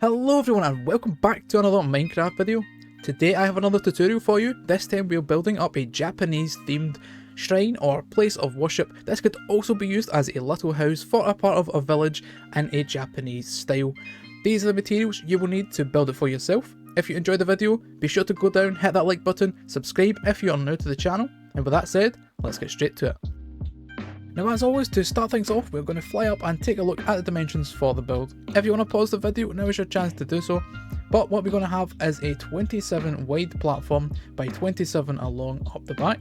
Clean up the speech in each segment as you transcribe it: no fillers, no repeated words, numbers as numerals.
Hello everyone and welcome back to another Minecraft video. Today I have another tutorial for you. This time we are building up a Japanese themed shrine or place of worship. This could also be used as a little house for a part of a village in a Japanese style. These are the materials you will need to build it for yourself. If you enjoyed the video, be sure to go down, hit that like button, subscribe if you are new to the channel, and with that said, let's get straight to it. Now as always, to start things off, we're going to fly up and take a look at the dimensions for the build. If you want to pause the video, now is your chance to do so. But what we're going to have is a 27 wide platform by 27 along up the back.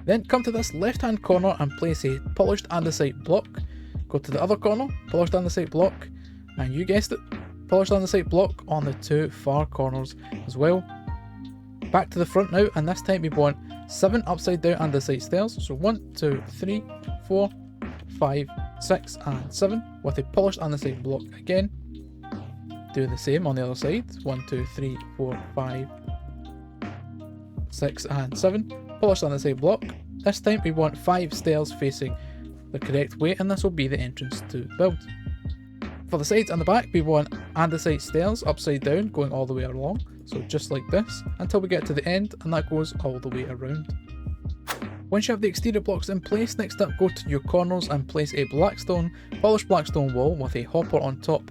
Then come to this left hand corner and place a polished andesite block. Go to the other corner, polished andesite block, and you guessed it, polished andesite block on the two far corners as well. Back to the front now, and this time we want 7 upside down andesite stairs. So 1, 2, 3, 4, 5, 6 and 7 with a polished andesite block again. Do the same on the other side. 1, 2, 3, 4, 5, 6 and 7. Polished andesite block. This time we want 5 stairs facing the correct way, and this will be the entrance to the build. For the sides and the back, we want andesite stairs upside down going all the way along, so just like this, until we get to the end, and that goes all the way around. Once you have the exterior blocks in place, next up go to your corners and place a polished blackstone wall with a hopper on top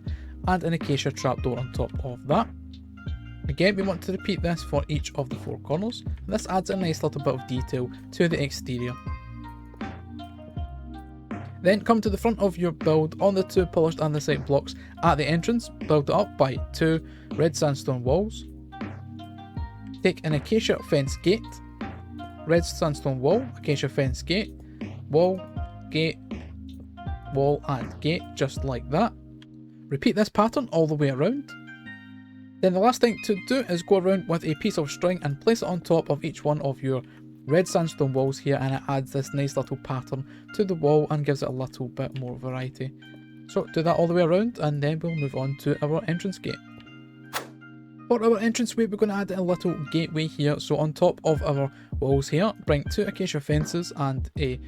and an acacia trapdoor on top of that. Again, we want to repeat this for each of the 4 corners, and this adds a nice little bit of detail to the exterior. Then come to the front of your build on the 2 polished andesite blocks at the entrance, build it up by 2 red sandstone walls. Take an acacia fence gate, red sandstone wall, acacia fence gate, wall, and gate, just like that. Repeat this pattern all the way around. Then the last thing to do is go around with a piece of string and place it on top of each one of your red sandstone walls here, and it adds this nice little pattern to the wall and gives it a little bit more variety. So do that all the way around, and then we'll move on to our entrance gate. For our entranceway, we're going to add a little gateway here. So on top of our walls here, bring 2 acacia fences and a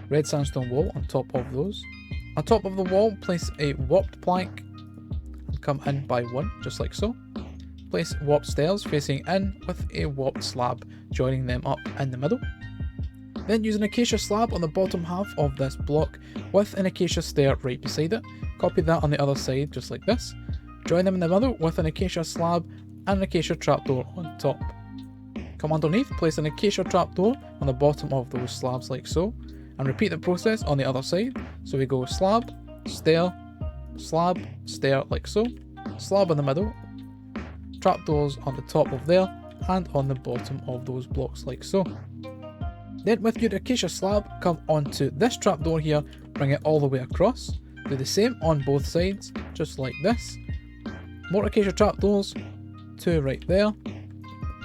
red sandstone wall on top of those. On top of the wall, place a warped plank and come in by 1, just like so. Place warped stairs facing in with a warped slab joining them up in the middle. Then use an acacia slab on the bottom half of this block with an acacia stair right beside it. Copy that on the other side just like this. Join them in the middle with an acacia slab and an acacia trapdoor on top. Come underneath, place an acacia trapdoor on the bottom of those slabs like so, and repeat the process on the other side. So we go slab, stair, like so, slab in the middle, trapdoors on the top of there and on the bottom of those blocks like so. Then with your acacia slab, come onto this trapdoor here, bring it all the way across. Do the same on both sides, just like this. More acacia trapdoors, 2 right there,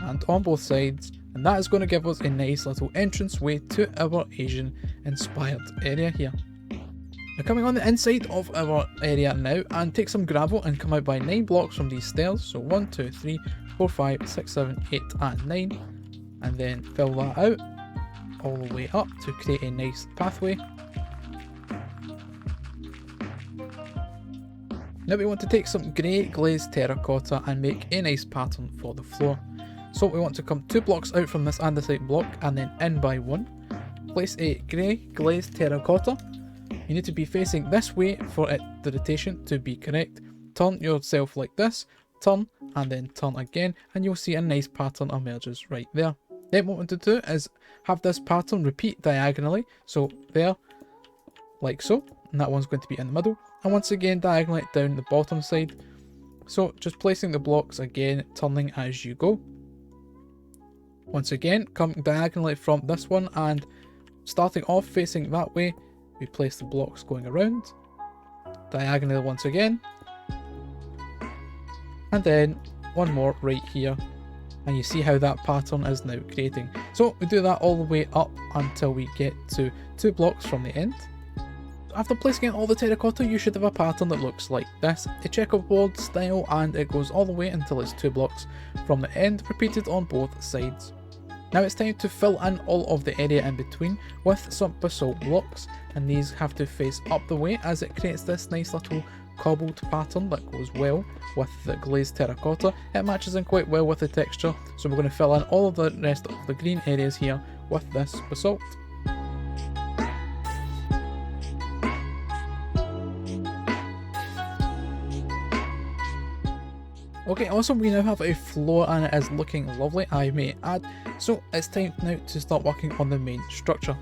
and on both sides, and that is going to give us a nice little entranceway to our Asian inspired area here. Now coming on the inside of our area now, and take some gravel and come out by 9 blocks from these stairs. So 1, 2, 3, 4, 5, 6, 7, 8 and 9, and then fill that out all the way up to create a nice pathway. Now we want to take some grey glazed terracotta and make a nice pattern for the floor. So we want to come 2 blocks out from this andesite block and then in by 1. Place a grey glazed terracotta. You need to be facing this way for the rotation to be correct. Turn yourself like this, turn and then turn again, and you'll see a nice pattern emerges right there. Then what we want to do is have this pattern repeat diagonally. So there, like so, and that one's going to be in the middle. And once again diagonally down the bottom side. So just placing the blocks again, turning as you go. Once again, come diagonally from this one, and starting off facing that way, we place the blocks going around, diagonally once again, and then one more right here, and you see how that pattern is now creating. So we do that all the way up until we get to 2 blocks from the end. After placing in all the terracotta, you should have a pattern that looks like this, a checkerboard style, and it goes all the way until it's 2 blocks from the end, repeated on both sides. Now it's time to fill in all of the area in between with some basalt blocks, and these have to face up the way as it creates this nice little cobbled pattern that goes well with the glazed terracotta. It matches in quite well with the texture, so we're going to fill in all of the rest of the green areas here with this basalt. Okay, also we now have a floor and it is looking lovely, I may add, so it's time now to start working on the main structure.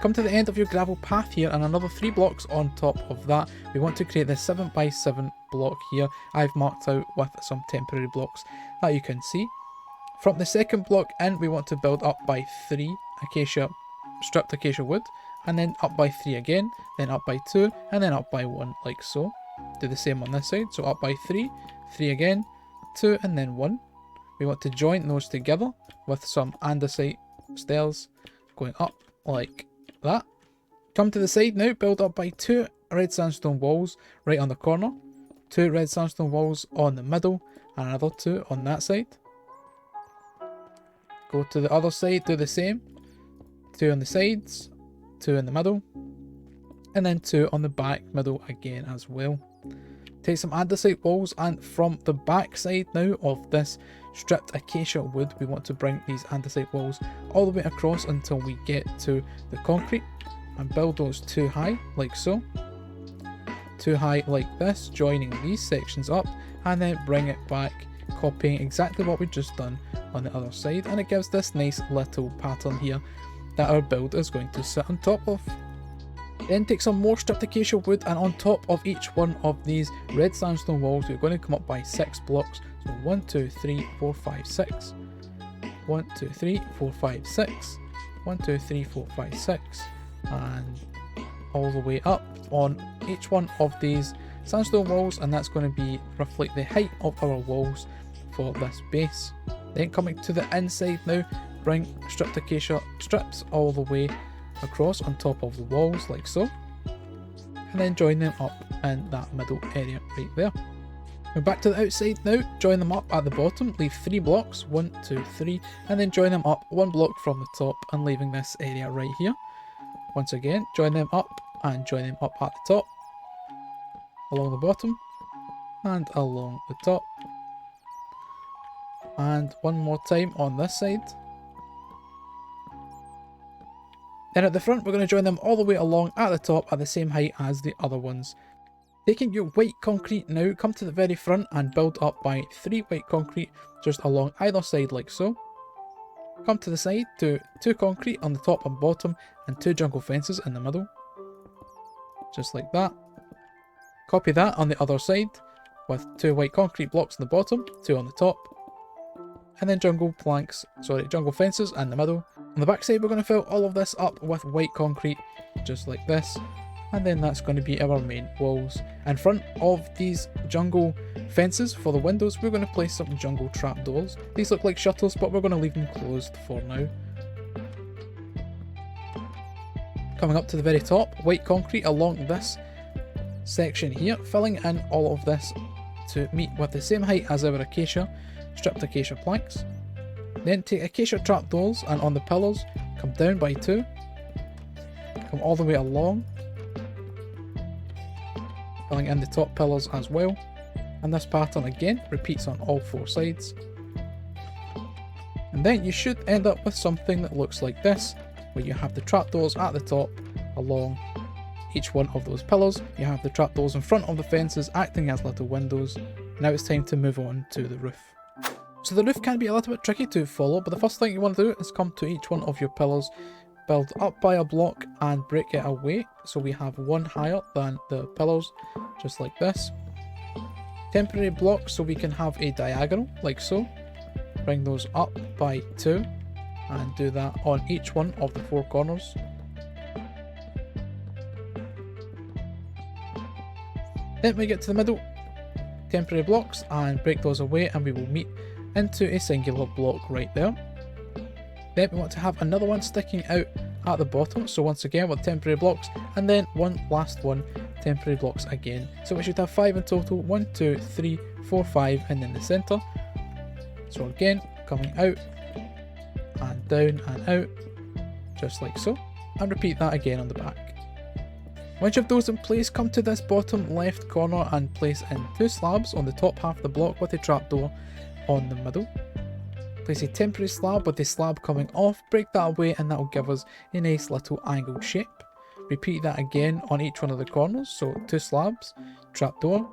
Come to the end of your gravel path here and another 3 blocks on top of that. We want to create this 7x7 block here. I've marked out with some temporary blocks that you can see. From the second block in, we want to build up by 3 stripped acacia wood, and then up by 3 again, then up by 2, and then up by 1 like so. Do the same on this side, so up by 3, 3 again, 2 and then 1. We want to join those together with some andesite stairs going up like that. Come to the side now, build up by 2 red sandstone walls right on the corner, 2 red sandstone walls on the middle, and another 2 on that side. Go to the other side, do the same, 2 on the sides, 2 in the middle, and then 2 on the back middle again as well. Take some andesite walls, and from the back side now of this stripped acacia wood, we want to bring these andesite walls all the way across until we get to the concrete and build those 2 high like so. 2 high like this, joining these sections up, and then bring it back, copying exactly what we've just done on the other side, and it gives this nice little pattern here that our build is going to sit on top of. Then take some more stripped acacia wood, and on top of each one of these red sandstone walls we're going to come up by 6 blocks. So 1, 2, 3, 4, 5, 6. 1, 2, 3, 4, 5, 6. 1, 2, 3, 4, 5, 6. And all the way up on each one of these sandstone walls, and that's going to be roughly the height of our walls for this base. Then coming to the inside now, bring stripped acacia strips all the way across on top of the walls like so, and then join them up in that middle area right there. We're back to the outside now, join them up at the bottom, leave 3 blocks, 1, 2, 3, and then join them up 1 block from the top and leaving this area right here. Once again, join them up and join them up at the top, along the bottom, and along the top. And one more time on this side. Then at the front, we're going to join them all the way along at the top at the same height as the other ones. Taking your white concrete now, come to the very front and build up by 3 white concrete just along either side like so. Come to the side, do 2 concrete on the top and bottom and 2 jungle fences in the middle. Just like that. Copy that on the other side with 2 white concrete blocks on the bottom, 2 on the top. And then jungle fences in the middle. On the back side, we're going to fill all of this up with white concrete, just like this, and then that's going to be our main walls. In front of these jungle fences for the windows, we're going to place some jungle trapdoors. These look like shutters, but we're going to leave them closed for now. Coming up to the very top, white concrete along this section here, filling in all of this to meet with the same height as our stripped acacia planks. Then take acacia trapdoors, and on the pillars, come down by 2, come all the way along, filling in the top pillars as well, and this pattern again repeats on all 4 sides. And then you should end up with something that looks like this, where you have the trapdoors at the top along each one of those pillars. You have the trapdoors in front of the fences acting as little windows. Now it's time to move on to the roof. So the roof can be a little bit tricky to follow, but the first thing you want to do is come to each one of your pillars, build up by a block and break it away so we have 1 higher than the pillars, just like this. Temporary blocks so we can have a diagonal like so. Bring those up by 2 and do that on each one of the 4 corners. Then we get to the middle, temporary blocks, and break those away, and we will meet into a singular block right there. Then we want to have another one sticking out at the bottom, so once again with temporary blocks, and then one last one, temporary blocks again. So we should have 5 in total, 1, 2, 3, 4, 5, and then the centre. So again, coming out, and down and out, just like so, and repeat that again on the back. Once you have those in place, come to this bottom left corner and place in 2 slabs on the top half of the block with a trapdoor on the middle. Place a temporary slab with the slab coming off, break that away, and that will give us a nice little angled shape. Repeat that again on each one of the corners, so 2 slabs, trapdoor,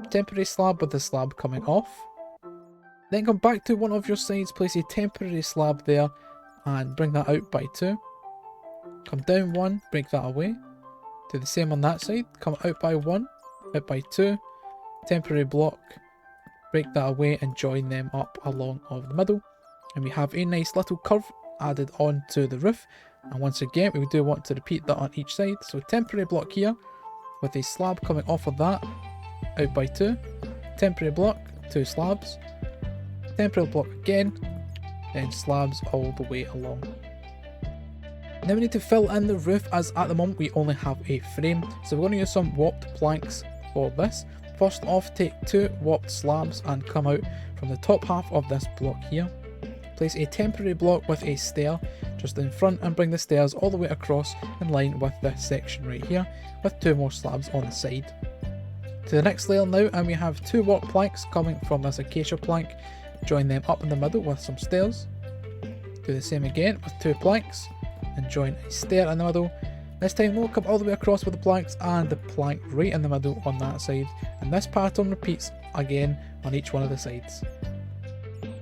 temporary slab with the slab coming off. Then come back to one of your sides, place a temporary slab there and bring that out by 2. Come down 1, break that away. Do the same on that side, come out by 1, out by 2, temporary block, break that away and join them up along of the middle. And we have a nice little curve added on to the roof. And once again, we do want to repeat that on each side. So temporary block here with a slab coming off of that, out by 2, temporary block, 2 slabs, temporary block again, then slabs all the way along. Now we need to fill in the roof, as at the moment we only have a frame, so we're going to use some warped planks for this. First off, take 2 warped slabs and come out from the top half of this block here. Place a temporary block with a stair just in front and bring the stairs all the way across in line with this section right here, with 2 more slabs on the side. To the next layer now, and we have 2 warped planks coming from this acacia plank. Join them up in the middle with some stairs. Do the same again with 2 planks and join a stair in the middle. This time we'll come all the way across with the planks and the plank right in the middle on that side, and this pattern repeats again on each one of the sides.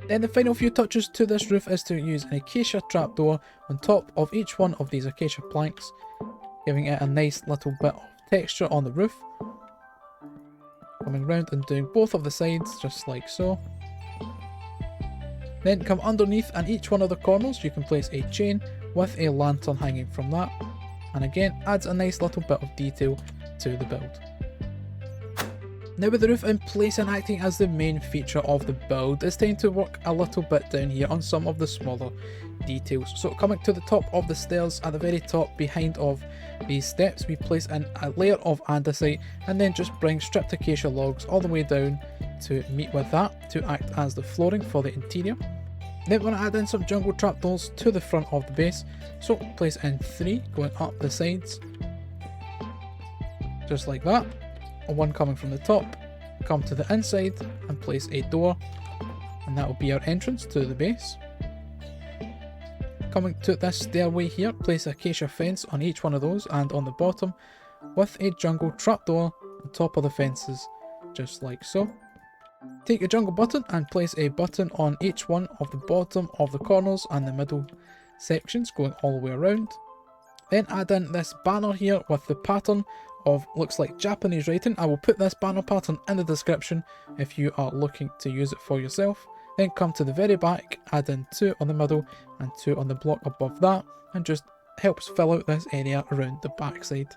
Then the final few touches to this roof is to use an acacia trapdoor on top of each one of these acacia planks, giving it a nice little bit of texture on the roof. Coming round and doing both of the sides just like so. Then come underneath, and each one of the corners you can place a chain with a lantern hanging from that, and again adds a nice little bit of detail to the build. Now with the roof in place and acting as the main feature of the build, it's time to work a little bit down here on some of the smaller details. So coming to the top of the stairs, at the very top behind of these steps, we place in a layer of andesite and then just bring stripped acacia logs all the way down to meet with that to act as the flooring for the interior. Then we're going to add in some jungle trapdoors to the front of the base, so place in 3 going up the sides, just like that, and 1 coming from the top. Come to the inside and place a door, and that will be our entrance to the base. Coming to this stairway here, place a acacia fence on each one of those and on the bottom, with a jungle trapdoor on top of the fences, just like so. Take a jungle button and place a button on each one of the bottom of the corners and the middle sections going all the way around. Then add in this banner here with the pattern of, looks like Japanese writing. I will put this banner pattern in the description if you are looking to use it for yourself. Then come to the very back, add in 2 on the middle and 2 on the block above that, and just helps fill out this area around the back side.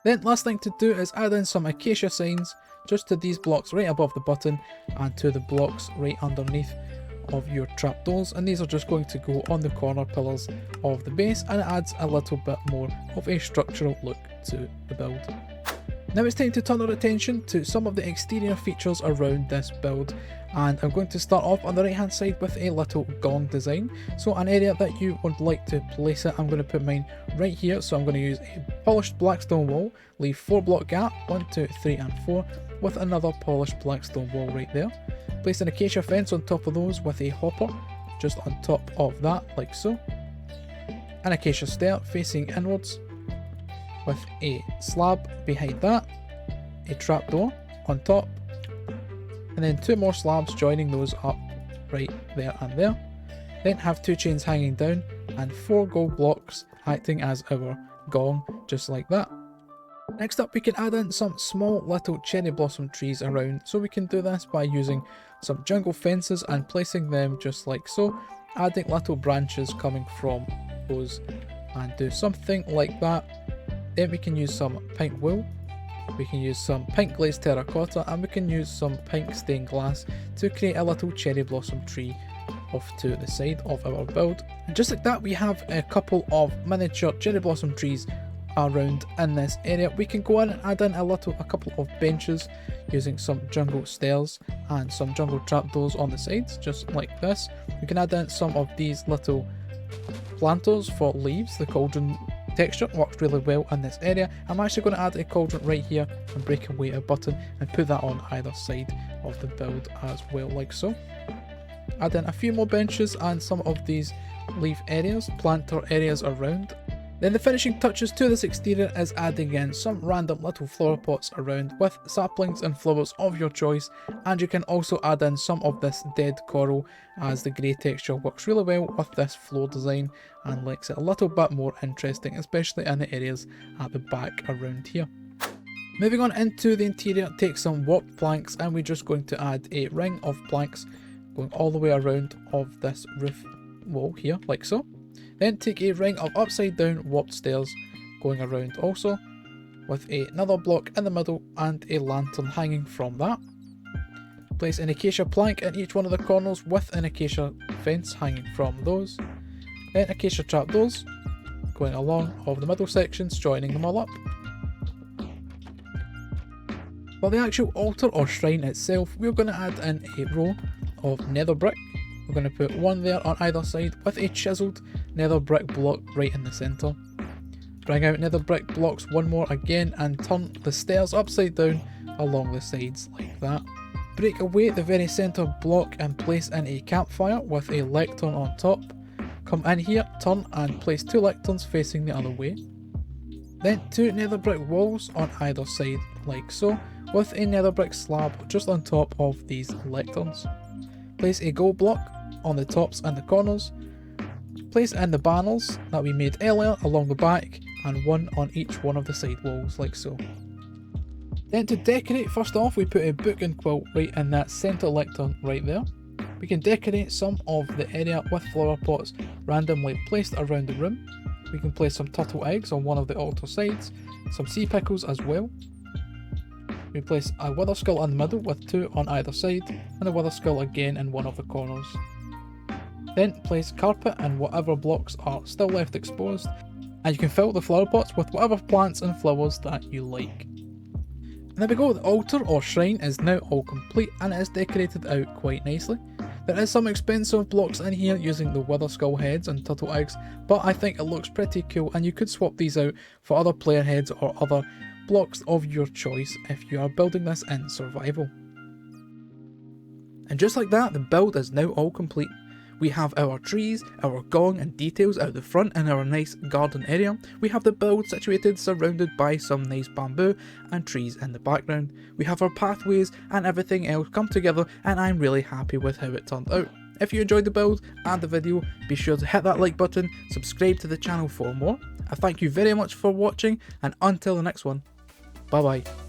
Then last thing to do is add in some acacia signs just to these blocks right above the button and to the blocks right underneath of your trapdoors, and these are just going to go on the corner pillars of the base, and it adds a little bit more of a structural look to the build. Now it's time to turn our attention to some of the exterior features around this build, and I'm going to start off on the right hand side with a little gong design. So an area that you would like to place it, I'm going to put mine right here, so I'm going to use a polished black stone wall, leave 4 block gap, 1, 2, 3 and 4, with another polished black stone wall right there. Place an acacia fence on top of those with a hopper just on top of that, like so. An acacia stair facing inwards with a slab behind that, a trapdoor on top, and then 2 more slabs joining those up right there and there. Then have 2 chains hanging down and 4 gold blocks acting as our gong, just like that. Next up, we can add in some small little cherry blossom trees around, so we can do this by using some jungle fences and placing them just like so, adding little branches coming from those, and do something like that. Then we can use some pink wool, we can use some pink glazed terracotta, and we can use some pink stained glass to create a little cherry blossom tree off to the side of our build. And just like that, we have a couple of miniature cherry blossom trees around in this area. We can go in and add in a couple of benches using some jungle stairs and some jungle trapdoors on the sides, just like this. We can add in some of these little planters for leaves, the cauldron texture works really well in this area. I'm actually going to add a cauldron right here and break away a button and put that on either side of the build as well, like so. Add in a few more benches and some of these leaf areas, planter areas around. Then the finishing touches to this exterior is adding in some random little flower pots around with saplings and flowers of your choice, and you can also add in some of this dead coral, as the grey texture works really well with this floor design and makes it a little bit more interesting, especially in the areas at the back around here. Moving on into the interior, take some warped planks and we're just going to add a ring of planks going all the way around of this roof wall here, like so. Then take a ring of upside down warped stairs going around also, with another block in the middle and a lantern hanging from that. Place an acacia plank in each one of the corners with an acacia fence hanging from those. Then acacia trapdoors going along of the middle sections, joining them all up. For the actual altar or shrine itself, we're going to add in a row of nether brick. We're going to put one there on either side with a chiselled nether brick block right in the centre. Bring out nether brick blocks one more again and turn the stairs upside down along the sides like that. Break away the very centre block and place in a campfire with a lectern on top. Come in here, turn and place 2 lecterns facing the other way. Then 2 nether brick walls on either side like so, with a nether brick slab just on top of these lecterns. Place a gold block on the tops and the corners. Place in the banners that we made earlier along the back, and 1 on each one of the side walls like so. Then to decorate, first off we put a book and quilt right in that centre lectern right there. We can decorate some of the area with flower pots randomly placed around the room. We can place some turtle eggs on one of the altar sides, some sea pickles as well. We place a wither skull in the middle with 2 on either side, and a wither skull again in one of the corners. Then place carpet and whatever blocks are still left exposed, and you can fill the flower pots with whatever plants and flowers that you like. And there we go, the altar or shrine is now all complete and it is decorated out quite nicely. There is some expensive blocks in here using the wither skull heads and turtle eggs, but I think it looks pretty cool and you could swap these out for other player heads or other blocks of your choice if you are building this in survival. And just like that, the build is now all complete. We have our trees, our gong and details out the front in our nice garden area. We have the build situated surrounded by some nice bamboo and trees in the background. We have our pathways and everything else come together, and I'm really happy with how it turned out. If you enjoyed the build and the video, be sure to hit that like button, subscribe to the channel for more. I thank you very much for watching, and until the next one, bye bye.